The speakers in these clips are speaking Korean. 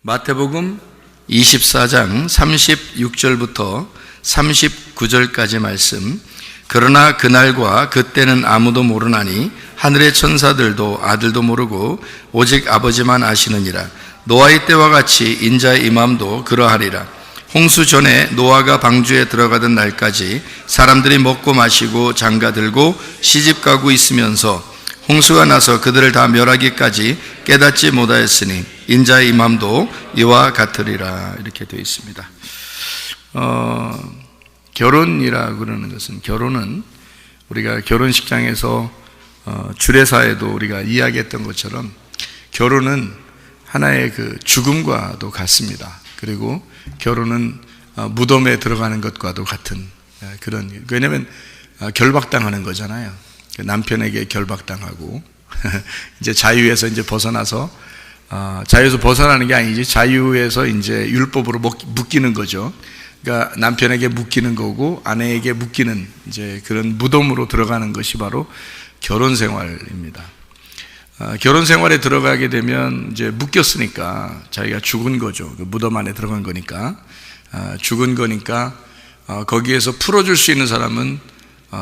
마태복음 24장 36절부터 39절까지 말씀. 그러나 그날과 그때는 아무도 모르나니 하늘의 천사들도 아들도 모르고 오직 아버지만 아시느니라. 노아의 때와 같이 인자의 임함도 그러하리라. 홍수 전에 노아가 방주에 들어가던 날까지 사람들이 먹고 마시고 장가들고 시집가고 있으면서 홍수가 나서 그들을 다 멸하기까지 깨닫지 못하였으니 인자의 임함도 이와 같으리라. 이렇게 되어 있습니다. 결혼이라고 그러는 것은, 결혼은 우리가 결혼식장에서 주례사에도 우리가 이야기했던 것처럼 결혼은 하나의 그 죽음과도 같습니다. 그리고 결혼은 무덤에 들어가는 것과도 같은 그런, 왜냐하면 결박당하는 거잖아요. 남편에게 결박당하고 이제 자유에서 이제 벗어나서, 자유에서 벗어나는 게 아니지, 자유에서 이제 율법으로 묶이는 거죠. 그러니까 남편에게 묶이는 거고 아내에게 묶이는 이제 그런 무덤으로 들어가는 것이 바로 결혼 생활입니다. 결혼 생활에 들어가게 되면 이제 묶였으니까 자기가 죽은 거죠. 그 무덤 안에 들어간 거니까, 죽은 거니까 거기에서 풀어줄 수 있는 사람은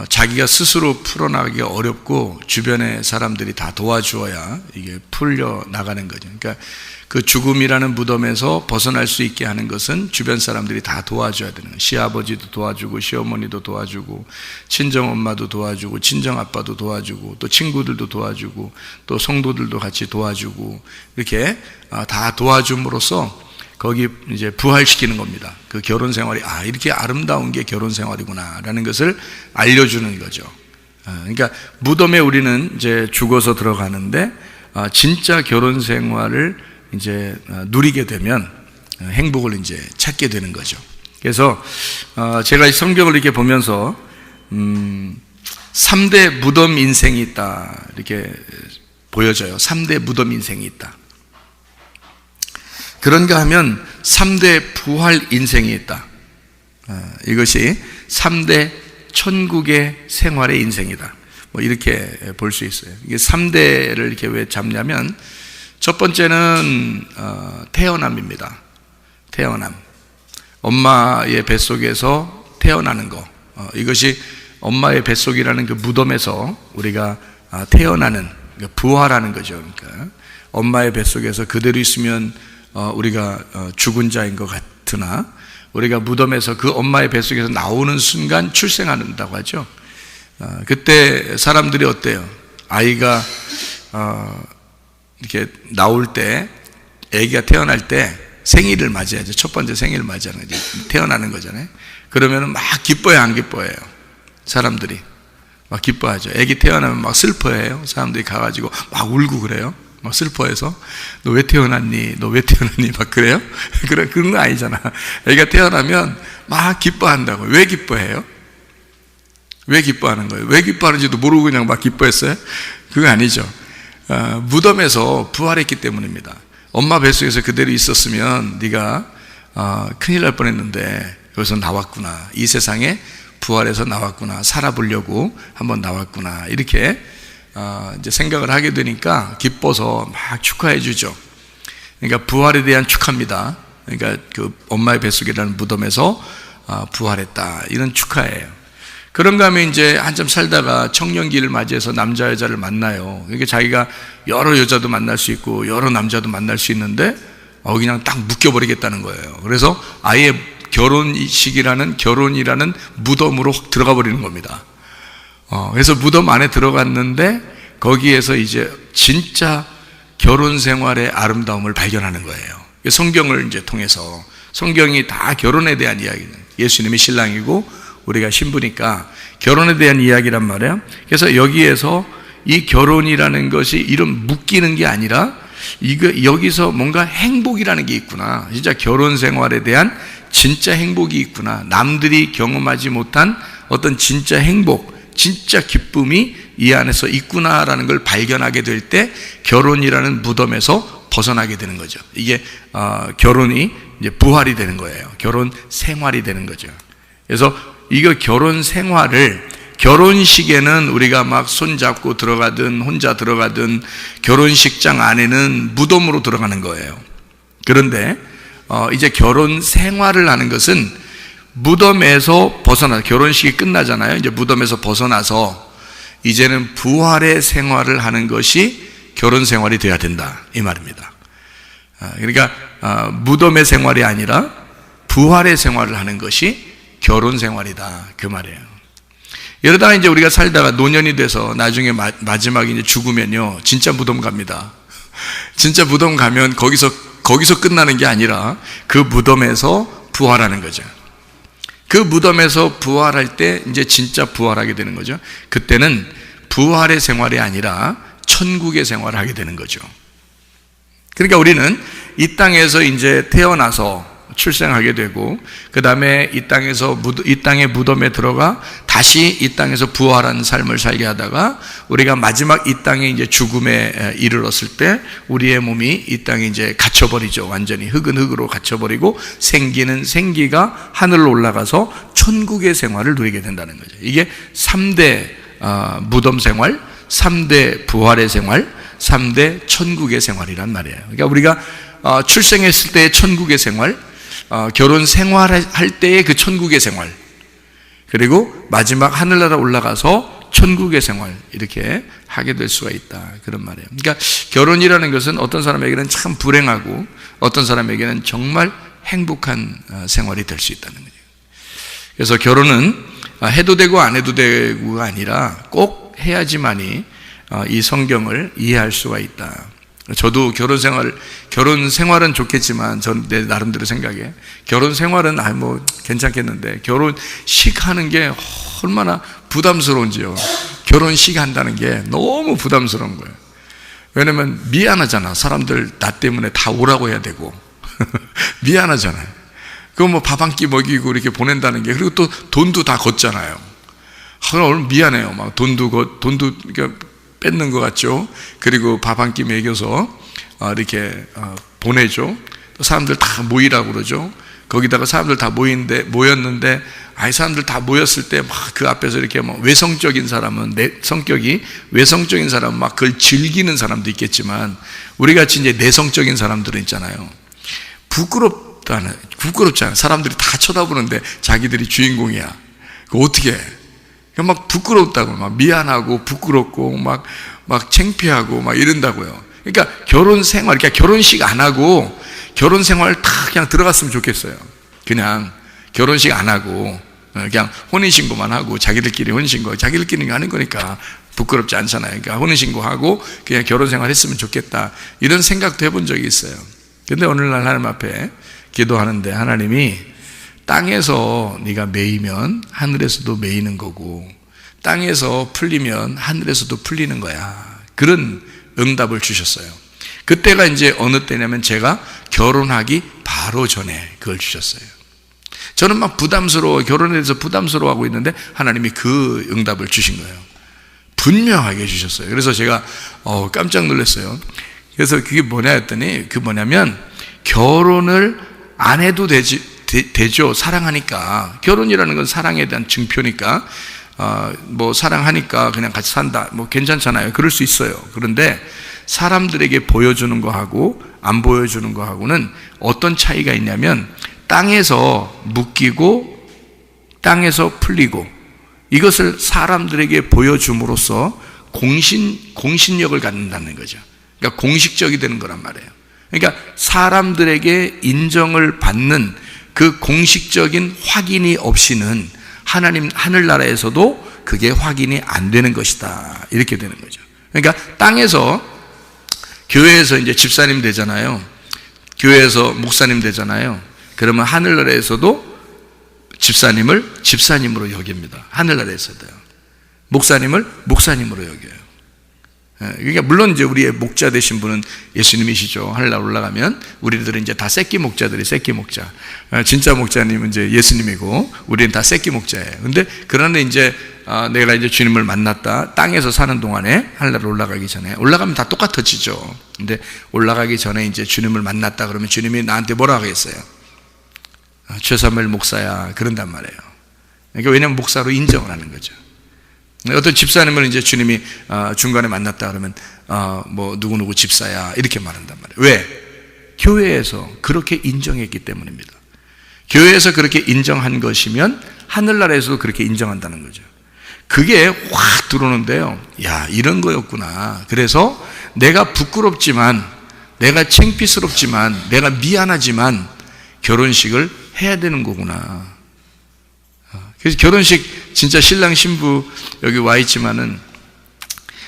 자기가 스스로 풀어나가기 어렵고 주변의 사람들이 다 도와주어야 이게 풀려 나가는 거죠. 그러니까 그 죽음이라는 무덤에서 벗어날 수 있게 하는 것은 주변 사람들이 다 도와줘야 되는 거예요. 시아버지도 도와주고 시어머니도 도와주고 친정엄마도 도와주고 친정아빠도 도와주고 또 친구들도 도와주고 또 성도들도 같이 도와주고 이렇게 다 도와줌으로써 거기 이제 부활시키는 겁니다. 그 결혼 생활이 이렇게 아름다운 게 결혼 생활이구나 라는 것을 알려주는 거죠. 그러니까 무덤에 우리는 이제 죽어서 들어가는데 진짜 결혼 생활을 이제 누리게 되면 행복을 이제 찾게 되는 거죠. 그래서 제가 성경을 이렇게 보면서 3대 무덤 인생이 있다 이렇게 보여져요. 3대 무덤 인생이 있다. 그런가 하면 3대 부활 인생이 있다. 이것이 3대 천국의 생활의 인생이다. 뭐 이렇게 볼 수 있어요. 이게 3대를 이렇게 왜 잡냐면, 첫 번째는 태어남입니다. 태어남. 엄마의 뱃속에서 태어나는 거. 이것이 엄마의 뱃속이라는 그 무덤에서 우리가 태어나는, 부활하는 거죠. 그러니까 엄마의 뱃속에서 그대로 있으면 우리가 죽은 자인 것 같으나, 우리가 무덤에서 그 엄마의 뱃속에서 나오는 순간 출생한다고 하죠. 그때 사람들이 어때요? 아이가 이렇게 나올 때, 아기가 태어날 때 생일을 맞이하죠. 첫 번째 생일을 맞이하는 거죠. 태어나는 거잖아요. 그러면 막 기뻐요, 안 기뻐해요? 사람들이 막 기뻐하죠. 아기 태어나면 막 슬퍼해요. 사람들이 가가지고 막 울고 그래요. 막 슬퍼해서 너 왜 태어났니? 너 왜 태어났니? 막 그래요? 그런 거 아니잖아. 애가 태어나면 막 기뻐한다고. 왜 기뻐해요? 왜 기뻐하는 거예요? 왜 기뻐하는지도 모르고 그냥 막 기뻐했어요? 그거 아니죠. 무덤에서 부활했기 때문입니다. 엄마 뱃속에서 그대로 있었으면 네가 큰일 날 뻔했는데 여기서 나왔구나. 이 세상에 부활해서 나왔구나. 살아보려고 한번 나왔구나. 이렇게 이제 생각을 하게 되니까 기뻐서 막 축하해 주죠. 그러니까 부활에 대한 축하입니다. 그러니까 그 엄마의 뱃속이라는 무덤에서 부활했다, 이런 축하예요. 그런가 하면 이제 한참 살다가 청년기를 맞이해서 남자 여자를 만나요. 그러니까 자기가 여러 여자도 만날 수 있고 여러 남자도 만날 수 있는데 그냥 딱 묶여버리겠다는 거예요. 그래서 아예 결혼이라는 무덤으로 확 들어가 버리는 겁니다. 그래서 무덤 안에 들어갔는데 거기에서 이제 진짜 결혼 생활의 아름다움을 발견하는 거예요. 성경을 이제 통해서, 성경이 다 결혼에 대한 이야기는, 예수님이 신랑이고 우리가 신부니까 결혼에 대한 이야기란 말이에요. 그래서 여기에서 이 결혼이라는 것이 이런 묶이는 게 아니라 여기서 뭔가 행복이라는 게 있구나. 진짜 결혼 생활에 대한 진짜 행복이 있구나. 남들이 경험하지 못한 어떤 진짜 행복, 진짜 기쁨이 이 안에서 있구나라는 걸 발견하게 될 때 결혼이라는 무덤에서 벗어나게 되는 거죠. 이게 결혼이 이제 부활이 되는 거예요. 결혼 생활이 되는 거죠. 그래서 이거 결혼 생활을, 결혼식에는 우리가 막 손잡고 들어가든 혼자 들어가든 결혼식장 안에는 무덤으로 들어가는 거예요. 그런데 이제 결혼 생활을 하는 것은 무덤에서 벗어나, 결혼식이 끝나잖아요. 이제 무덤에서 벗어나서 이제는 부활의 생활을 하는 것이 결혼 생활이 돼야 된다, 이 말입니다. 그러니까 무덤의 생활이 아니라 부활의 생활을 하는 것이 결혼 생활이다, 그 말이에요. 이러다가 이제 우리가 살다가 노년이 돼서 나중에 마지막에 이제 죽으면요, 진짜 무덤 갑니다. 진짜 무덤 가면 거기서 끝나는 게 아니라 그 무덤에서 부활하는 거죠. 그 무덤에서 부활할 때 이제 진짜 부활하게 되는 거죠. 그때는 부활의 생활이 아니라 천국의 생활을 하게 되는 거죠. 그러니까 우리는 이 땅에서 이제 태어나서 출생하게 되고, 그 다음에 이 땅의 무덤에 들어가 다시 이 땅에서 부활한 삶을 살게 하다가 우리가 마지막 이 땅에 이제 죽음에 이르렀을 때 우리의 몸이 이 땅에 이제 갇혀버리죠. 완전히 흙은 흙으로 갇혀버리고 생기는 생기가 하늘로 올라가서 천국의 생활을 누리게 된다는 거죠. 이게 3대 무덤 생활, 3대 부활의 생활, 3대 천국의 생활이란 말이에요. 그러니까 우리가 출생했을 때의 천국의 생활, 결혼 생활할 때의 그 천국의 생활, 그리고 마지막 하늘나라 올라가서 천국의 생활, 이렇게 하게 될 수가 있다, 그런 말이에요. 그러니까 결혼이라는 것은 어떤 사람에게는 참 불행하고 어떤 사람에게는 정말 행복한 생활이 될 수 있다는 거죠. 그래서 결혼은 해도 되고 안 해도 되고가 아니라 꼭 해야지만이 이 성경을 이해할 수가 있다. 저도 결혼 생활은 좋겠지만, 전 내 나름대로 생각에 결혼 생활은 뭐 괜찮겠는데 결혼식 하는 게 얼마나 부담스러운지요. 결혼식 한다는 게 너무 부담스러운 거예요. 왜냐면 미안하잖아. 사람들 나 때문에 다 오라고 해야 되고 미안하잖아요. 그거 뭐 밥 한 끼 먹이고 이렇게 보낸다는 게, 그리고 또 돈도 다 걷잖아요. 오늘 미안해요. 막 돈도 그러니까 뺏는 것 같죠. 그리고 밥 한 끼 먹여서 이렇게 보내죠. 또 사람들 다 모이라고 그러죠. 거기다가 사람들 다 모였는데, 사람들 다 모였을 때 막 그 앞에서 이렇게 막 외성적인 사람은, 성격이 외성적인 사람은 막 그걸 즐기는 사람도 있겠지만, 우리 같이 이제 내성적인 사람들은 있잖아요. 부끄럽지 않아. 사람들이 다 쳐다보는데 자기들이 주인공이야. 그거 어떻게 해? 막 부끄럽다고, 막 미안하고 부끄럽고 막 창피하고 막 이런다고요. 그러니까 결혼 생활, 그러니까 결혼식 안 하고 결혼 생활 다 그냥 들어갔으면 좋겠어요. 그냥 결혼식 안 하고 그냥 혼인신고만 하고, 자기들끼리 자기들끼리 하는 거니까 부끄럽지 않잖아요. 그러니까 혼인신고하고 그냥 결혼 생활 했으면 좋겠다, 이런 생각도 해본 적이 있어요. 근데 오늘날 하나님 앞에 기도하는데 하나님이 땅에서 네가 매이면 하늘에서도 매이는 거고, 땅에서 풀리면 하늘에서도 풀리는 거야, 그런 응답을 주셨어요. 그때가 이제 어느 때냐면 제가 결혼하기 바로 전에 그걸 주셨어요. 저는 막 결혼에 대해서 부담스러워하고 있는데 하나님이 그 응답을 주신 거예요. 분명하게 주셨어요. 그래서 제가 깜짝 놀랐어요. 그래서 그게 뭐냐 했더니, 뭐냐면 결혼을 안 해도 되죠. 사랑하니까. 결혼이라는 건 사랑에 대한 증표니까, 뭐 사랑하니까 그냥 같이 산다, 뭐 괜찮잖아요. 그럴 수 있어요. 그런데 사람들에게 보여주는 거하고 안 보여주는 거하고는 어떤 차이가 있냐면, 땅에서 묶이고 땅에서 풀리고, 이것을 사람들에게 보여줌으로써 공신력을 갖는다는 거죠. 그러니까 공식적이 되는 거란 말이에요. 그러니까 사람들에게 인정을 받는 그 공식적인 확인이 없이는 하늘나라에서도 그게 확인이 안 되는 것이다, 이렇게 되는 거죠. 그러니까 땅에서, 교회에서 이제 집사님 되잖아요. 교회에서 목사님 되잖아요. 그러면 하늘나라에서도 집사님을 집사님으로 여깁니다. 하늘나라에서도요. 목사님을 목사님으로 여겨요. 그러니까 물론 이제 우리의 목자 되신 분은 예수님이시죠. 하늘나라 올라가면 우리들은 이제 다 새끼 목자들이 새끼 목자. 진짜 목자님은 이제 예수님이고 우리는 다 새끼 목자예요. 근데 그런데 이제 내가 이제 주님을 만났다. 땅에서 사는 동안에 하늘나라 올라가기 전에, 올라가면 다 똑같아지죠. 근데 올라가기 전에 이제 주님을 만났다 그러면 주님이 나한테 뭐라고 하겠어요? 최삼일 목사야, 그런단 말이에요. 그러니까 왜냐면 목사로 인정을 하는 거죠. 어떤 집사님을 이제 주님이 중간에 만났다 그러면 뭐 누구누구 집사야, 이렇게 말한단 말이에요. 왜? 교회에서 그렇게 인정했기 때문입니다. 교회에서 그렇게 인정한 것이면 하늘나라에서도 그렇게 인정한다는 거죠. 그게 확 들어오는데요. 야, 이런 거였구나. 그래서 내가 부끄럽지만, 내가 창피스럽지만, 내가 미안하지만 결혼식을 해야 되는 거구나. 그래서 결혼식 진짜 신랑 신부 여기 와 있지만은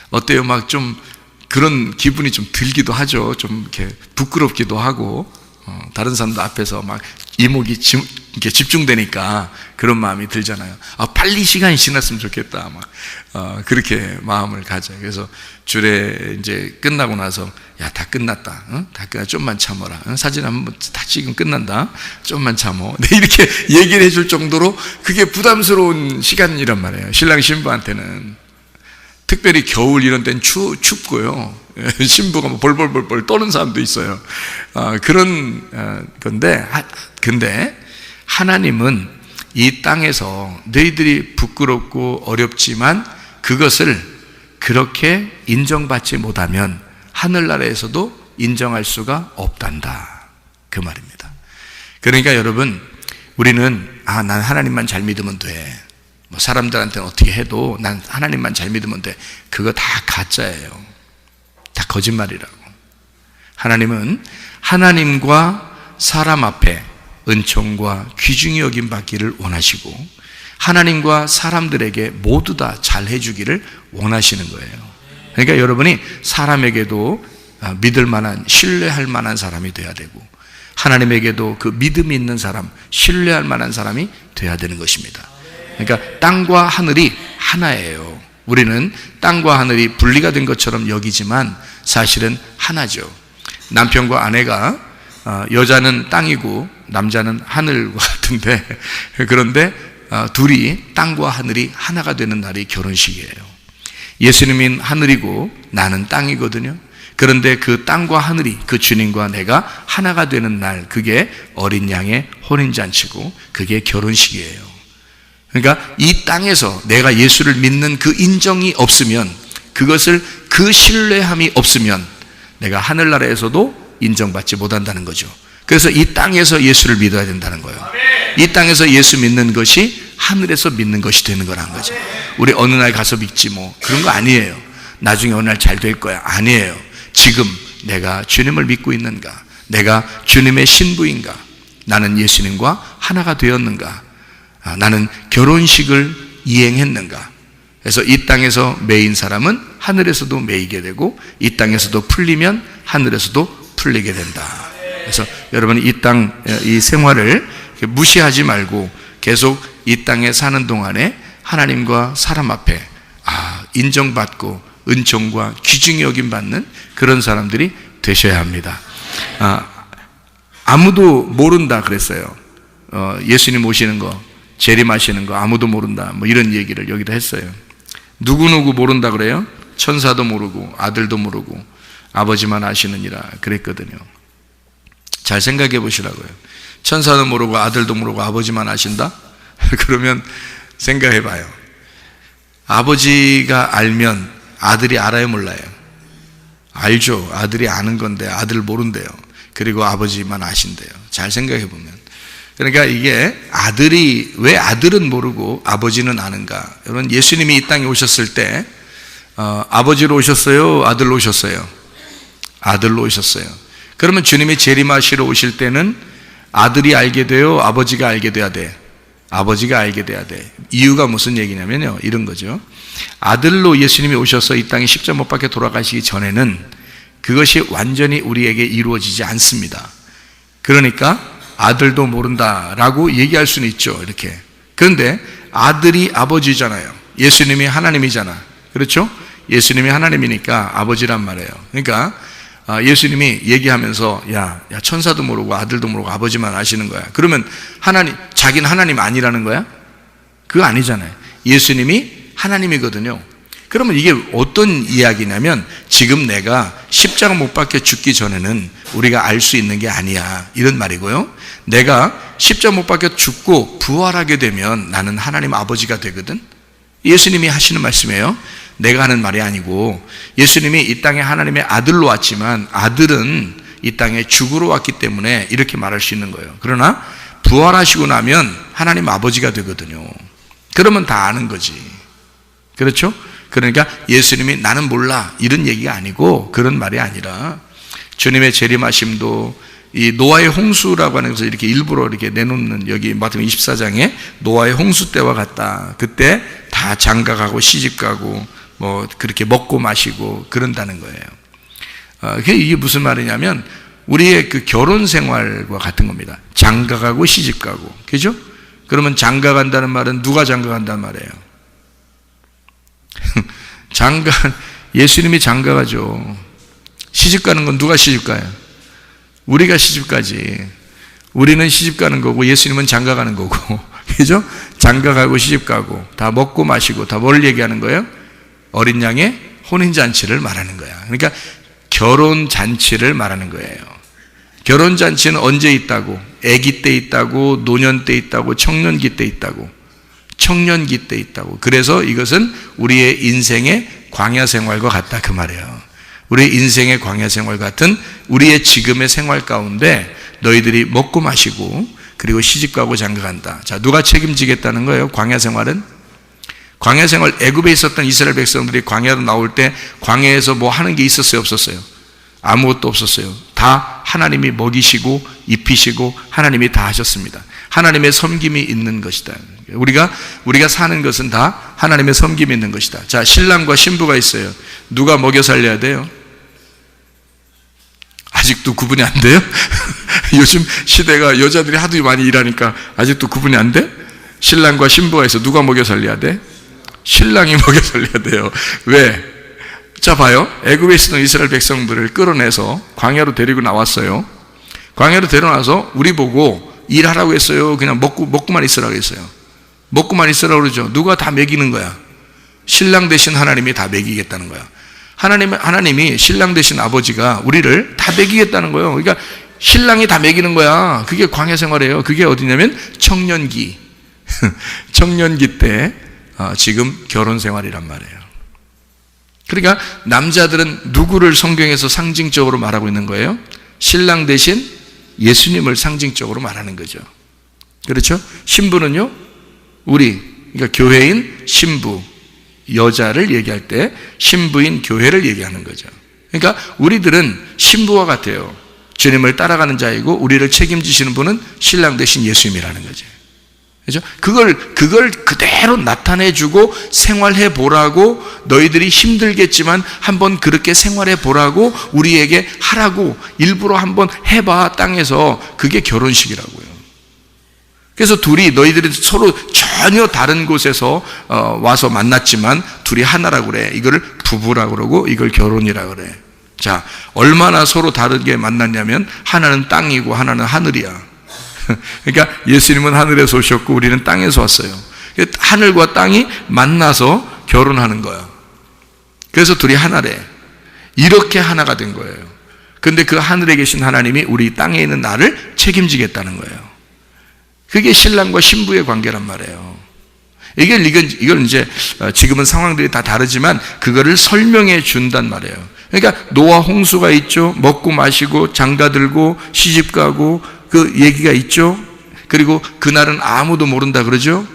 어때요? 막 좀 그런 기분이 좀 들기도 하죠. 좀 이렇게 부끄럽기도 하고, 다른 사람들 앞에서 막 이목이 이렇게 집중되니까 그런 마음이 들잖아요. 아, 빨리 시간이 지났으면 좋겠다. 막, 그렇게 마음을 가져요. 그래서 주례 이제 끝나고 나서, 야, 다 끝났다. 다 끝났다. 좀만 참아라. 사진 한번 다 찍으면 끝난다. 좀만 참어. 네, 이렇게 얘기를 해줄 정도로 그게 부담스러운 시간이란 말이에요. 신랑 신부한테는. 특별히 겨울 이런 때는 춥고요. 신부가 뭐 벌벌벌벌 떠는 사람도 있어요. 그런 건데, 근데 하나님은 이 땅에서 너희들이 부끄럽고 어렵지만 그것을 그렇게 인정받지 못하면 하늘나라에서도 인정할 수가 없단다. 그 말입니다. 그러니까 여러분, 우리는 난 하나님만 잘 믿으면 돼. 뭐 사람들한테는 어떻게 해도 난 하나님만 잘 믿으면 돼. 그거 다 가짜예요. 다 거짓말이라고. 하나님은 하나님과 사람 앞에 은총과 귀중히 여김 받기를 원하시고 하나님과 사람들에게 모두 다 잘해주기를 원하시는 거예요. 그러니까 여러분이 사람에게도 믿을 만한, 신뢰할 만한 사람이 돼야 되고 하나님에게도 그 믿음이 있는 사람, 신뢰할 만한 사람이 돼야 되는 것입니다. 그러니까 땅과 하늘이 하나예요. 우리는 땅과 하늘이 분리가 된 것처럼 여기지만 사실은 하나죠. 남편과 아내가 여자는 땅이고 남자는 하늘과 같은데, 그런데 둘이 땅과 하늘이 하나가 되는 날이 결혼식이에요. 예수님은 하늘이고 나는 땅이거든요. 그런데 그 땅과 하늘이, 그 주님과 내가 하나가 되는 날, 그게 어린 양의 혼인잔치고 그게 결혼식이에요. 그러니까 이 땅에서 내가 예수를 믿는 그 인정이 없으면, 그것을 그 신뢰함이 없으면 내가 하늘나라에서도 인정받지 못한다는 거죠. 그래서 이 땅에서 예수를 믿어야 된다는 거예요. 이 땅에서 예수 믿는 것이 하늘에서 믿는 것이 되는 거라는 거죠. 우리 어느 날 가서 믿지 뭐 그런 거 아니에요. 나중에 어느 날 잘 될 거야. 아니에요. 지금 내가 주님을 믿고 있는가? 내가 주님의 신부인가? 나는 예수님과 하나가 되었는가? 나는 결혼식을 이행했는가? 그래서 이 땅에서 매인 사람은 하늘에서도 매이게 되고 이 땅에서도 풀리면 하늘에서도 풀리게 된다. 그래서 여러분 이 생활을 무시하지 말고 계속 이 땅에 사는 동안에 하나님과 사람 앞에 인정받고 은총과 귀중히 여김 받는 그런 사람들이 되셔야 합니다. 아무도 모른다 그랬어요. 예수님 오시는 거, 재림하시는 거 아무도 모른다, 뭐 이런 얘기를 여기다 했어요. 누구누구 모른다 그래요? 천사도 모르고 아들도 모르고 아버지만 아시느니라 그랬거든요. 잘 생각해 보시라고요. 천사도 모르고 아들도 모르고 아버지만 아신다? 그러면 생각해 봐요. 아버지가 알면 아들이 알아요, 몰라요? 알죠. 아들이 아는 건데 아들 모른대요. 그리고 아버지만 아신대요. 잘 생각해 보면. 그러니까 이게 왜 아들은 모르고 아버지는 아는가? 여러분, 예수님이 이 땅에 오셨을 때 아버지로 오셨어요? 아들로 오셨어요? 아들로 오셨어요. 그러면 주님이 재림하시러 오실 때는 아들이 알게 돼요? 아버지가 알게 돼야 돼? 아버지가 알게 돼야 돼. 이유가 무슨 얘기냐면요, 이런 거죠. 아들로 예수님이 오셔서 이 땅에 십자가 못 박혀 돌아가시기 전에는 그것이 완전히 우리에게 이루어지지 않습니다. 그러니까 아들도 모른다라고 얘기할 수는 있죠, 이렇게. 그런데 아들이 아버지잖아요. 예수님이 하나님이잖아. 그렇죠? 예수님이 하나님이니까 아버지란 말이에요. 그러니까 예수님이 얘기하면서 야 천사도 모르고 아들도 모르고 아버지만 아시는 거야. 그러면 자기는 하나님 아니라는 거야? 그거 아니잖아요. 예수님이 하나님이거든요. 그러면 이게 어떤 이야기냐면, 지금 내가 십자가 못 박혀 죽기 전에는 우리가 알 수 있는 게 아니야, 이런 말이고요. 내가 십자가 못 박혀 죽고 부활하게 되면 나는 하나님 아버지가 되거든. 예수님이 하시는 말씀이에요. 내가 하는 말이 아니고, 예수님이 이 땅에 하나님의 아들로 왔지만 아들은 이 땅에 죽으러 왔기 때문에 이렇게 말할 수 있는 거예요. 그러나 부활하시고 나면 하나님 아버지가 되거든요. 그러면 다 아는 거지. 그렇죠? 그러니까 예수님이 나는 몰라 이런 얘기가 아니고 그런 말이 아니라 주님의 재림하심도 이 노아의 홍수라고 하는 것을 이렇게 일부러 이렇게 내놓는 여기 마태복음 24장에 노아의 홍수 때와 같다. 그때 다 장가가고 시집가고 뭐 그렇게 먹고 마시고 그런다는 거예요. 이게 무슨 말이냐면 우리의 그 결혼 생활과 같은 겁니다. 장가가고 시집가고. 그죠? 그러면 장가간다는 말은 누가 장가간다는 말이에요? 예수님이 장가가죠. 시집가는 건 누가 시집가요? 우리가 시집가지. 우리는 시집가는 거고 예수님은 장가가는 거고. 그죠? 장가가고 시집가고 다 먹고 마시고 다 뭘 얘기하는 거예요? 어린 양의 혼인잔치를 말하는 거야. 그러니까 결혼잔치를 말하는 거예요. 결혼잔치는 언제 있다고? 아기 때 있다고, 노년 때 있다고, 청년기 때 있다고. 청년기 때 있다고. 그래서 이것은 우리의 인생의 광야 생활과 같다 그 말이에요. 우리의 인생의 광야 생활 같은 우리의 지금의 생활 가운데 너희들이 먹고 마시고 그리고 시집가고 장가간다. 자, 누가 책임지겠다는 거예요? 광야 생활은? 광야 생활, 애굽에 있었던 이스라엘 백성들이 광야로 나올 때 광야에서 뭐 하는 게 있었어요? 없었어요? 아무것도 없었어요. 다 하나님이 먹이시고 입히시고 하나님이 다 하셨습니다. 하나님의 섬김이 있는 것이다. 우리가 사는 것은 다 하나님의 섬김이 있는 것이다. 자, 신랑과 신부가 있어요. 누가 먹여 살려야 돼요? 아직도 구분이 안 돼요? 요즘 시대가 여자들이 하도 많이 일하니까 아직도 구분이 안 돼? 신랑과 신부가 있어. 누가 먹여 살려야 돼? 신랑이 먹여 살려야 돼요. 왜? 자, 봐요. 애굽에 있었던 이스라엘 백성들을 끌어내서 광야로 데리고 나왔어요. 광야로 데려나서 우리 보고 일하라고 했어요? 그냥 먹고만 있으라고 했어요? 먹고만 있으라고 그러죠. 누가 다 먹이는 거야? 신랑 되신 하나님이 다 먹이겠다는 거야. 하나님이 신랑 되신 아버지가 우리를 다 먹이겠다는 거예요. 그러니까 신랑이 다 먹이는 거야. 그게 광야 생활이에요. 그게 어디냐면 청년기. 청년기 때 지금 결혼 생활이란 말이에요. 그러니까 남자들은 누구를 성경에서 상징적으로 말하고 있는 거예요? 신랑 대신 예수님을 상징적으로 말하는 거죠. 그렇죠? 신부는요, 그러니까 교회인 신부, 여자를 얘기할 때 신부인 교회를 얘기하는 거죠. 그러니까 우리들은 신부와 같아요. 주님을 따라가는 자이고 우리를 책임지시는 분은 신랑 대신 예수님이라는 거죠. 그죠? 그걸 그대로 나타내주고 생활해 보라고, 너희들이 힘들겠지만 한번 그렇게 생활해 보라고 우리에게 하라고 일부러 한번 해봐 땅에서. 그게 결혼식이라고요. 그래서 너희들이 서로 전혀 다른 곳에서 와서 만났지만 둘이 하나라고 그래. 이거를 부부라고 그러고 이걸 결혼이라고 그래. 자, 얼마나 서로 다르게 만났냐면 하나는 땅이고 하나는 하늘이야. 그러니까 예수님은 하늘에서 오셨고 우리는 땅에서 왔어요. 하늘과 땅이 만나서 결혼하는 거예요. 그래서 둘이 하나래. 이렇게 하나가 된 거예요. 근데 그 하늘에 계신 하나님이 우리 땅에 있는 나를 책임지겠다는 거예요. 그게 신랑과 신부의 관계란 말이에요. 이걸 이제 지금은 상황들이 다 다르지만 그거를 설명해 준단 말이에요. 그러니까 노아 홍수가 있죠. 먹고 마시고 장가들고 시집가고 그 얘기가 있죠. 그리고 그날은 아무도 모른다 그러죠.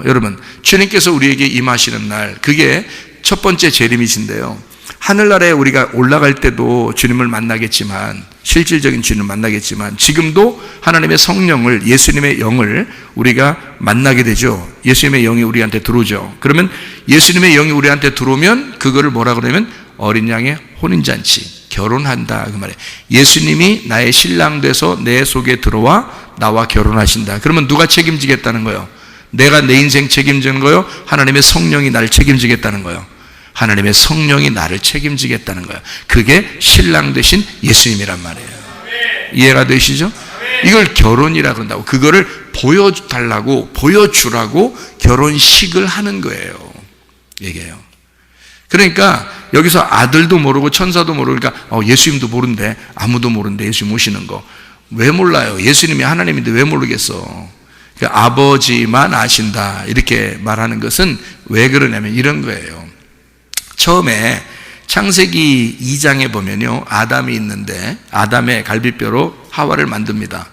여러분, 주님께서 우리에게 임하시는 날, 그게 첫 번째 재림이신데요. 하늘나라에 우리가 올라갈 때도 주님을 만나겠지만, 실질적인 주님을 만나겠지만, 지금도 하나님의 성령을, 예수님의 영을 우리가 만나게 되죠. 예수님의 영이 우리한테 들어오죠. 그러면 예수님의 영이 우리한테 들어오면 그거를 뭐라 그러면 어린 양의 혼인잔치, 결혼한다 그 말이에요. 예수님이 나의 신랑 돼서 내 속에 들어와 나와 결혼하신다. 그러면 누가 책임지겠다는 거예요? 내가 내 인생 책임지는 거예요? 하나님의 성령이 나를 책임지겠다는 거예요? 하나님의 성령이 나를 책임지겠다는 거예요. 그게 신랑 되신 예수님이란 말이에요. 이해가 되시죠? 이걸 결혼이라 그런다고. 그거를 보여달라고, 보여주라고 결혼식을 하는 거예요. 얘기해요. 그러니까 여기서 아들도 모르고 천사도 모르고, 그러니까 예수님도 모른대. 아무도 모른대. 예수님 오시는 거. 왜 몰라요? 예수님이 하나님인데 왜 모르겠어? 그러니까 아버지만 아신다 이렇게 말하는 것은 왜 그러냐면 이런 거예요. 처음에 창세기 2장에 보면요, 아담이 있는데 아담의 갈비뼈로 하와를 만듭니다.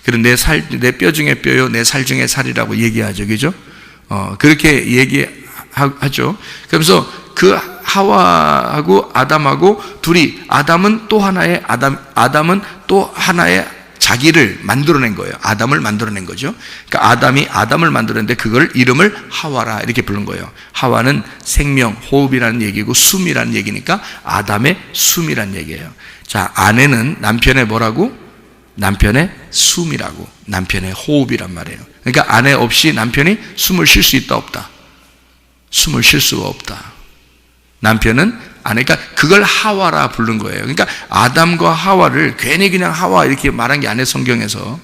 그리고 내 뼈 중에 뼈요, 내 살 중에 살이라고 얘기하죠, 그죠? 그렇게 얘기하죠. 그러면서 그 하와하고 아담하고 둘이, 아담은 또 하나의 아담은 또 하나의 자기를 만들어낸 거예요. 아담을 만들어낸 거죠. 그러니까 아담이 아담을 만들었는데 그걸 이름을 하와라 이렇게 부른 거예요. 하와는 생명, 호흡이라는 얘기고 숨이라는 얘기니까 아담의 숨이라는 얘기예요. 자, 아내는 남편의 뭐라고? 남편의 숨이라고, 남편의 호흡이란 말이에요. 그러니까 아내 없이 남편이 숨을 쉴 수 있다 없다? 숨을 쉴 수가 없다. 남편은 아내, 그러니까 그걸 하와라 부른 거예요. 그러니까 아담과 하와를 괜히 그냥 하와 이렇게 말한 게 아니에요, 성경에서.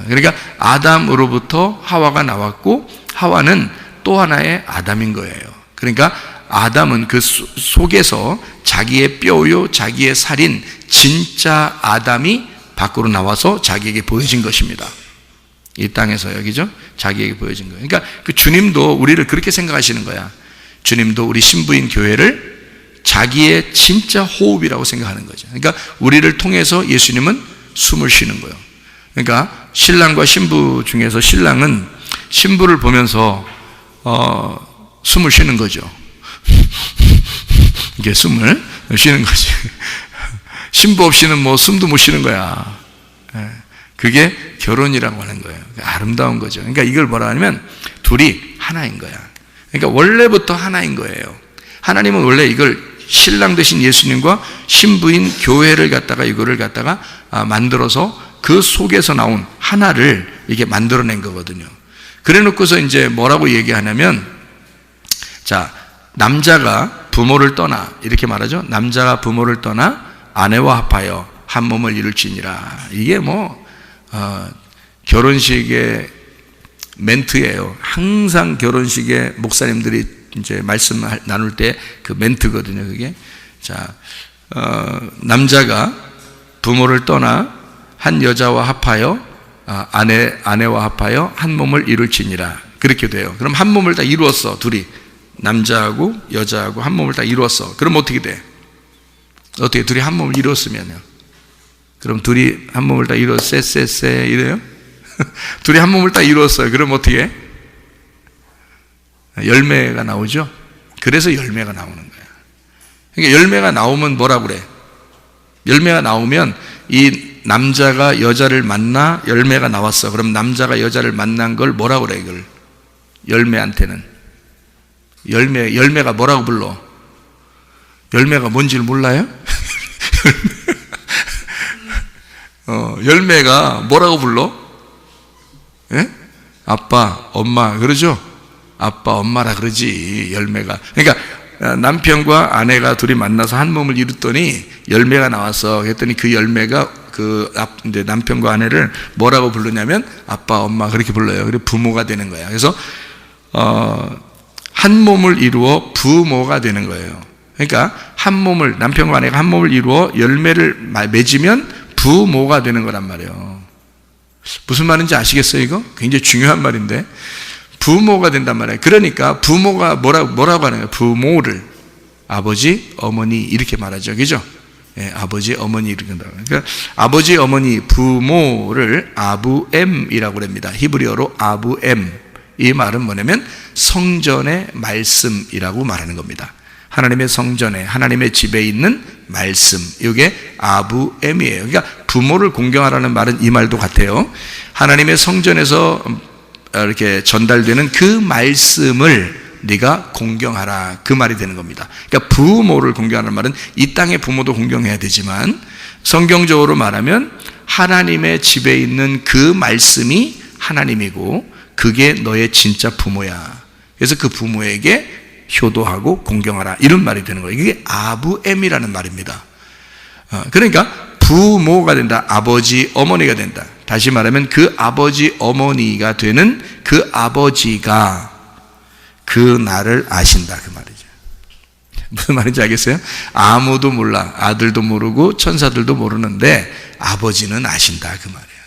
그러니까 아담으로부터 하와가 나왔고 하와는 또 하나의 아담인 거예요. 그러니까 아담은 그 속에서 자기의 뼈요 자기의 살인 진짜 아담이 밖으로 나와서 자기에게 보여진 것입니다. 이 땅에서 여기죠? 자기에게 보여진 거예요. 그러니까 그 주님도 우리를 그렇게 생각하시는 거야. 주님도 우리 신부인 교회를 자기의 진짜 호흡이라고 생각하는 거죠. 그러니까 우리를 통해서 예수님은 숨을 쉬는 거예요. 그러니까 신랑과 신부 중에서 신랑은 신부를 보면서 숨을 쉬는 거죠. 이게 숨을 쉬는 거지. 신부 없이는 뭐 숨도 못 쉬는 거야. 그게 결혼이라고 하는 거예요. 아름다운 거죠. 그러니까 이걸 뭐라 하냐면 둘이 하나인 거야. 그러니까 원래부터 하나인 거예요. 하나님은 원래 이걸 신랑 되신 예수님과 신부인 교회를 갖다가 이거를 갖다가 만들어서 그 속에서 나온 하나를 이렇게 만들어낸 거거든요. 그래 놓고서 이제 뭐라고 얘기하냐면, 자, 남자가 부모를 떠나 이렇게 말하죠. 남자가 부모를 떠나 아내와 합하여 한 몸을 이룰지니라. 이게 뭐 결혼식의 멘트예요. 항상 결혼식에 목사님들이 이제 말씀 나눌 때 그 멘트거든요, 그게. 자, 남자가 부모를 떠나 한 여자와 합하여 아내와 합하여 한 몸을 이룰지니라. 그렇게 돼요. 그럼 한 몸을 다 이루었어, 둘이. 남자하고 여자하고 한 몸을 다 이루었어. 그럼 어떻게 돼? 어떻게 둘이 한 몸을 이루었으면요? 그럼 둘이 한 몸을 다 쎄 이래요? 둘이 한 몸을 다 이루었어요. 그럼 어떻게 해? 열매가 나오죠? 그래서 열매가 나오는 거야. 그러니까 열매가 나오면 뭐라고 그래? 열매가 나오면 이 남자가 여자를 만나 열매가 나왔어. 그럼 남자가 여자를 만난 걸 뭐라고 그래, 이걸? 열매한테는. 열매가 뭐라고 불러? 열매가 뭔지를 몰라요? 열매가 뭐라고 불러? 예? 아빠, 엄마, 그러죠? 아빠, 엄마라 그러지, 열매가. 그러니까 남편과 아내가 둘이 만나서 한 몸을 이뤘더니 열매가 나왔어. 그랬더니 그 열매가 이제 남편과 아내를 뭐라고 부르냐면 아빠, 엄마 그렇게 불러요. 그리고 부모가 되는 거야. 그래서 한 몸을 이루어 부모가 되는 거예요. 그러니까 한 몸을, 남편과 아내가 한 몸을 이루어 열매를 맺으면 부모가 되는 거란 말이에요. 무슨 말인지 아시겠어요, 이거? 굉장히 중요한 말인데. 부모가 된단 말이에요. 그러니까 부모가 뭐라고 하는 거예요? 부모를 아버지, 어머니 이렇게 말하죠, 그죠? 예, 아버지, 어머니 이렇게 한다고. 그러니까 아버지, 어머니, 부모를 아부엠이라고 합니다. 히브리어로 아부엠. 이 말은 뭐냐면 성전의 말씀이라고 말하는 겁니다. 하나님의 성전에, 하나님의 집에 있는 말씀, 이게 아부엠이에요. 그러니까 부모를 공경하라는 말은 이 말도 같아요. 하나님의 성전에서 이렇게 전달되는 그 말씀을 네가 공경하라, 그 말이 되는 겁니다. 그러니까 부모를 공경하는 말은 이 땅의 부모도 공경해야 되지만 성경적으로 말하면 하나님의 집에 있는 그 말씀이 하나님이고 그게 너의 진짜 부모야. 그래서 그 부모에게 효도하고 공경하라, 이런 말이 되는 거예요. 이게 아부엠이라는 말입니다. 그러니까 부모가 된다, 아버지, 어머니가 된다. 다시 말하면 그 아버지, 어머니가 되는 그 아버지가 그 나를 아신다, 그 말이죠. 무슨 말인지 알겠어요? 아무도 몰라, 아들도 모르고 천사들도 모르는데 아버지는 아신다, 그 말이에요.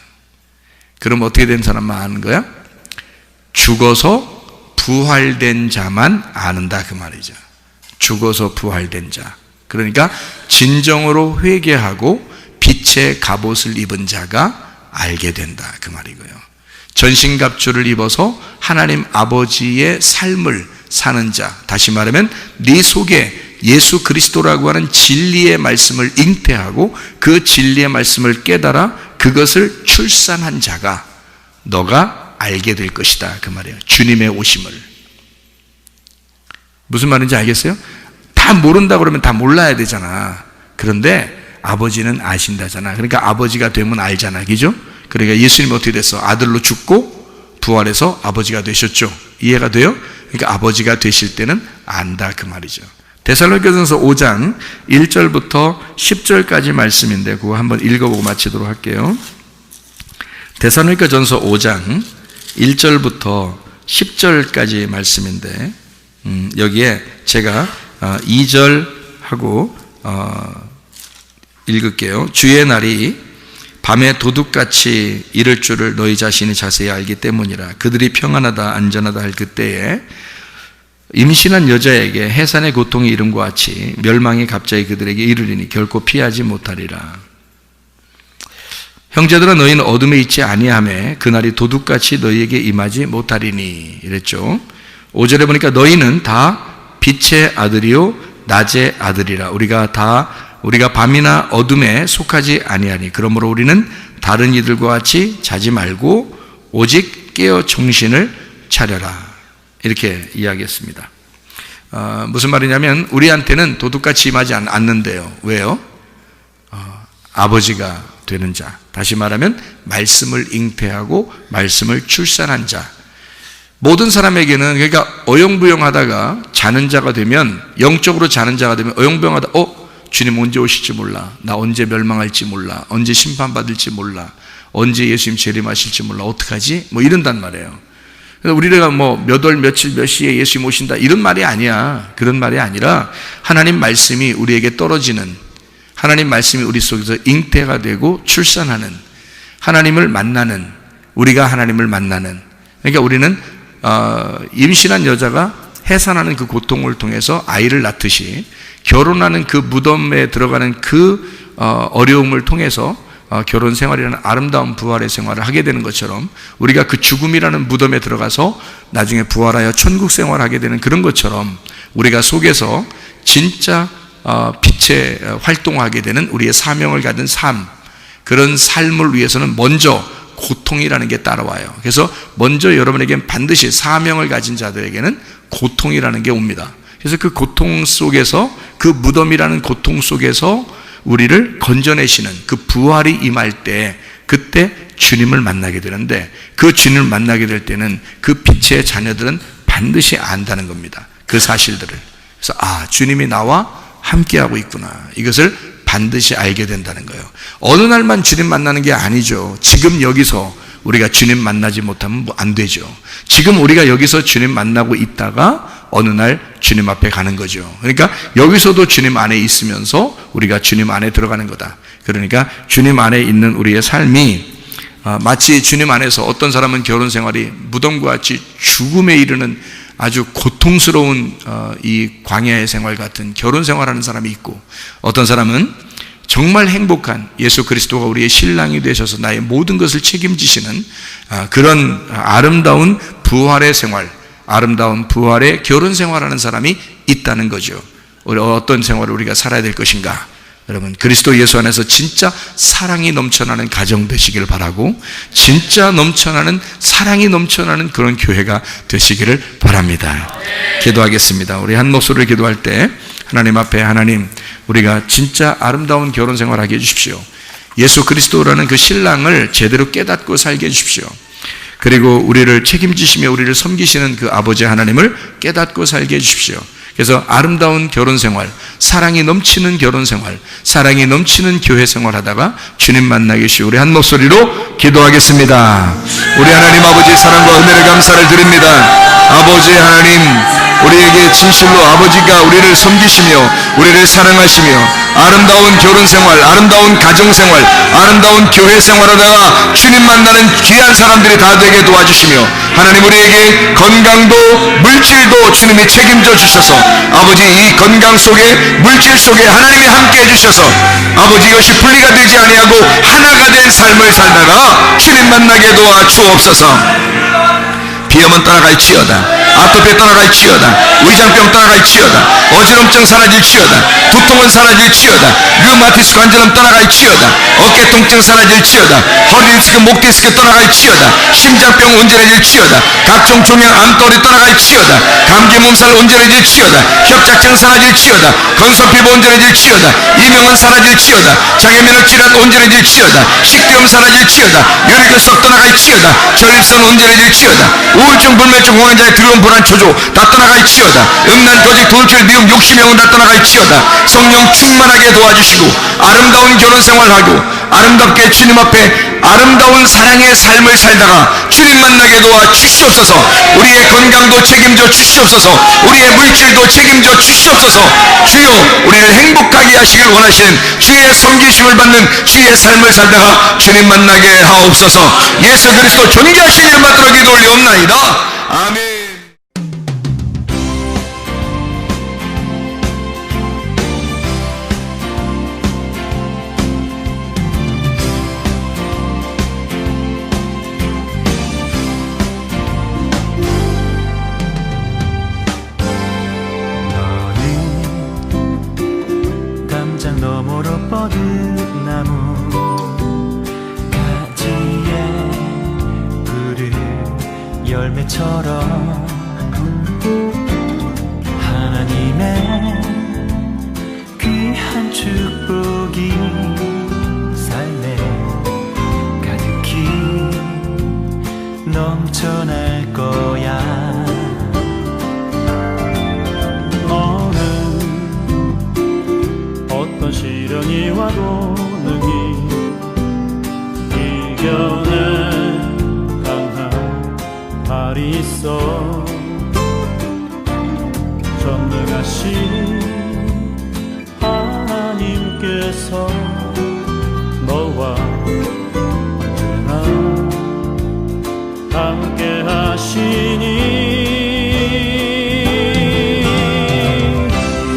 그럼 어떻게 된 사람만 아는 거야? 죽어서 부활된 자만 아는다, 그 말이죠. 죽어서 부활된 자, 그러니까 진정으로 회개하고 빛의 갑옷을 입은 자가 알게 된다, 그 말이고요. 전신갑주를 입어서 하나님 아버지의 삶을 사는 자, 다시 말하면 네 속에 예수 그리스도라고 하는 진리의 말씀을 잉태하고 그 진리의 말씀을 깨달아 그것을 출산한 자가 너가 알게 될 것이다, 그 말이에요. 주님의 오심을. 무슨 말인지 알겠어요? 다 모른다 그러면 다 몰라야 되잖아. 그런데 아버지는 아신다잖아. 그러니까 아버지가 되면 알잖아, 그죠? 그러니까 예수님은 어떻게 됐어? 아들로 죽고 부활해서 아버지가 되셨죠. 이해가 돼요? 그러니까 아버지가 되실 때는 안다, 그 말이죠. 데살로니가전서 5장 1절부터 10절까지 말씀인데 그거 한번 읽어보고 마치도록 할게요. 데살로니가전서 5장 1절부터 10절까지 말씀인데 여기에 제가 2절하고 읽을게요. 주의 날이 밤에 도둑같이 이를 줄을 너희 자신이 자세히 알기 때문이라. 그들이 평안하다 안전하다 할 그때에 임신한 여자에게 해산의 고통이 이름과 같이 멸망이 갑자기 그들에게 이르리니 결코 피하지 못하리라. 형제들아, 너희는 어둠에 있지 아니하매 그날이 도둑같이 너희에게 임하지 못하리니 이랬죠. 5절에 보니까 너희는 다 빛의 아들이요 낮의 아들이라. 우리가 밤이나 어둠에 속하지 아니하니 그러므로 우리는 다른 이들과 같이 자지 말고 오직 깨어 정신을 차려라, 이렇게 이야기했습니다. 무슨 말이냐면 우리한테는 도둑같이 임하지 않는데요. 왜요? 아버지가 되는 자, 다시 말하면 말씀을 잉태하고 말씀을 출산한 자, 모든 사람에게는, 그러니까 어영부영하다가 자는 자가 되면, 영적으로 자는 자가 되면 어영부영하다, 주님 언제 오실지 몰라, 나 언제 멸망할지 몰라, 언제 심판받을지 몰라, 언제 예수님 재림하실지 몰라, 어떡하지? 뭐 이런단 말이에요. 그래서 우리가 뭐 몇 월 며칠 몇 시에 예수님 오신다 이런 말이 아니야. 그런 말이 아니라 하나님 말씀이 우리에게 떨어지는, 하나님 말씀이 우리 속에서 잉태가 되고 출산하는, 하나님을 만나는, 우리가 하나님을 만나는, 그러니까 우리는 임신한 여자가 해산하는 그 고통을 통해서 아이를 낳듯이 결혼하는 그 무덤에 들어가는 그 어려움을 통해서 결혼 생활이라는 아름다운 부활의 생활을 하게 되는 것처럼 우리가 그 죽음이라는 무덤에 들어가서 나중에 부활하여 천국 생활을 하게 되는 그런 것처럼 우리가 속에서 진짜 빛의 활동하게 되는 우리의 사명을 가진 삶, 그런 삶을 위해서는 먼저 고통이라는 게 따라와요. 그래서 먼저 여러분에게는 반드시 사명을 가진 자들에게는 고통이라는 게 옵니다. 그래서 그 고통 속에서, 그 무덤이라는 고통 속에서 우리를 건져내시는 그 부활이 임할 때, 그때 주님을 만나게 되는데, 그 주님을 만나게 될 때는 그 빛의 자녀들은 반드시 안다는 겁니다. 그 사실들을. 그래서 주님이 나와 함께하고 있구나, 이것을 반드시 알게 된다는 거예요. 어느 날만 주님 만나는 게 아니죠. 지금 여기서 우리가 주님 만나지 못하면 안 되죠. 지금 우리가 여기서 주님 만나고 있다가 어느 날 주님 앞에 가는 거죠. 그러니까 여기서도 주님 안에 있으면서 우리가 주님 안에 들어가는 거다. 그러니까 주님 안에 있는 우리의 삶이 마치 주님 안에서, 어떤 사람은 결혼 생활이 무덤과 같이 죽음에 이르는 아주 고통스러운 이 광야의 생활 같은 결혼 생활하는 사람이 있고, 어떤 사람은 정말 행복한 예수 그리스도가 우리의 신랑이 되셔서 나의 모든 것을 책임지시는 그런 아름다운 부활의 생활, 아름다운 부활의 결혼 생활하는 사람이 있다는 거죠. 어떤 생활을 우리가 살아야 될 것인가? 여러분, 그리스도 예수 안에서 진짜 사랑이 넘쳐나는 가정 되시기를 바라고, 진짜 넘쳐나는 사랑이 넘쳐나는 그런 교회가 되시기를 바랍니다. 기도하겠습니다. 우리 한 목소리를 기도할 때 하나님 앞에, 하나님, 우리가 진짜 아름다운 결혼 생활하게 해주십시오. 예수 그리스도라는 그 신랑을 제대로 깨닫고 살게 해주십시오. 그리고 우리를 책임지시며 우리를 섬기시는 그 아버지 하나님을 깨닫고 살게 해주십시오. 그래서 아름다운 결혼 생활, 사랑이 넘치는 결혼 생활, 사랑이 넘치는 교회 생활 하다가 주님 만나게 하시오. 우리 한 목소리로 기도하겠습니다. 우리 하나님 아버지의 사랑과 은혜를 감사를 드립니다. 아버지 하나님, 우리에게 진실로 아버지가 우리를 섬기시며 우리를 사랑하시며 아름다운 결혼생활, 아름다운 가정생활, 아름다운 교회생활하다가 주님 만나는 귀한 사람들이 다 되게 도와주시며 하나님 우리에게 건강도 물질도 주님이 책임져 주셔서 아버지 이 건강 속에 물질 속에 하나님이 함께 해주셔서 아버지 이것이 분리가 되지 아니하고 하나가 된 삶을 살다가 주님 만나게 도와 주옵소서. 비염은 떠나갈지어다, 아토피 떠나갈지어다, 위장병 떠나갈지어다, 어지럼증 사라질지어다, 두통은 사라질지어다, 류마티스 관절염 떠나갈지어다, 어깨 통증 사라질지어다, 허리 디스크, 목 디스크 떠나갈지어다, 심장병 온전해질지어다, 각종 종양 암덩어리 떠나갈지어다, 감기 몸살 온전해질지어다, 협착증 사라질지어다, 건선피부 온전해질지어다, 이명은 사라질지어다, 장애면역 질환 온전해질지어다, 식도염 사라질지어다, 혈액결석 떠나갈지어다, 전립선 온전해질지어다, 우울증, 불면증, 공황장애, 두려움, 불안, 초조 다 떠나갈지어다, 음란, 거짓, 돌출, 미움, 욕심, 영혼 다 떠나갈지어다. 성령 충만하게 도와주시고 아름다운 결혼생활하고 아름답게 주님 앞에 아름다운 사랑의 삶을 살다가 주님 만나게 도와 주시옵소서. 우리의 건강도 책임져 주시옵소서. 우리의 물질도 책임져 주시옵소서. 주여 우리를 행복하게 하시길 원하시는 주의 섬기심을 받는 주의 삶을 살다가 주님 만나게 하옵소서. 예수 그리스도 존귀하신 이름 받들어 기도 올리옵나이다. 아멘. 열매처럼 하나님의 귀한 축복이 삶에 가득히 넘쳐날 거야. 너는 어떤 시련이 와도 능히 이겨내 말이 있어. 전능하신 하나님께서 너와 언제나 함께 하시니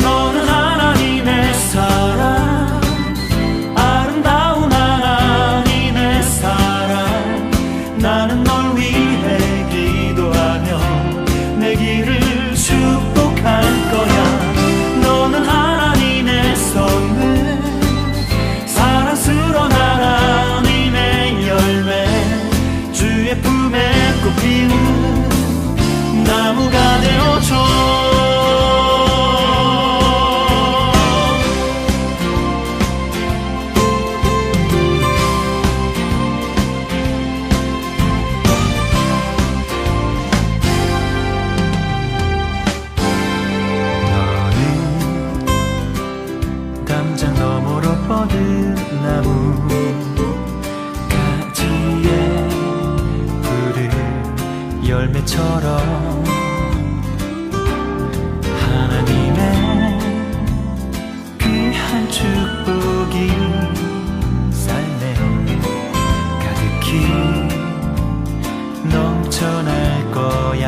너는 하나님의 사랑, 아름다운 하나님의 사랑. 나는 널 위해 내 길을 축복할 거야. 너는 하나님의 선물, 사랑스러운 하나님의 열매, 주의 품에 꽃피는 나무가 되어줘. 뻗은 나무 가지에 푸른 열매처럼 하나님의 귀한 축복이 삶에 가득히 넘쳐날 거야.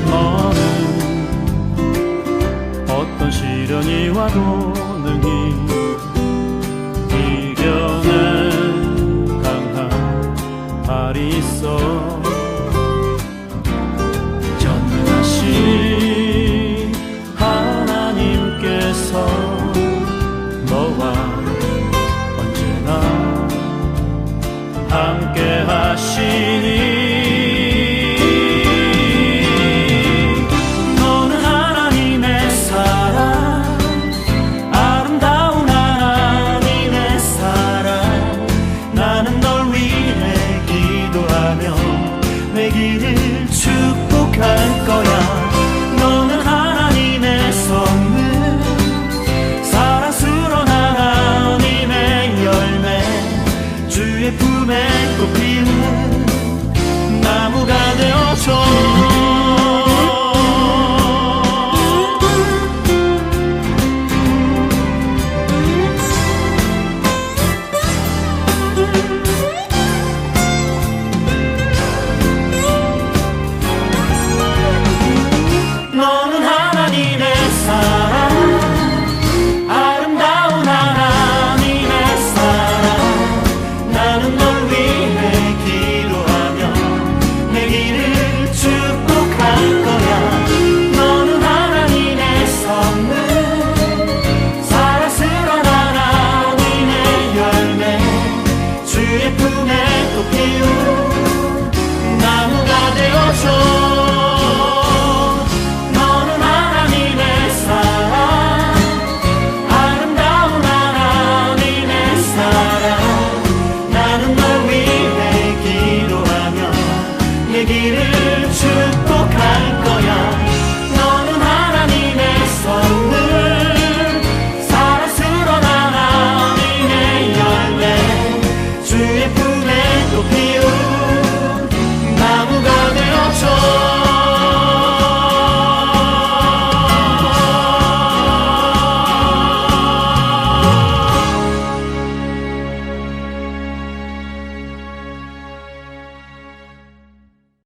너는 어떤 시련이 와도 능히 이겨내 강한 발이 있어. 전능하신 하나님께서 너와 언제나 함께 하시니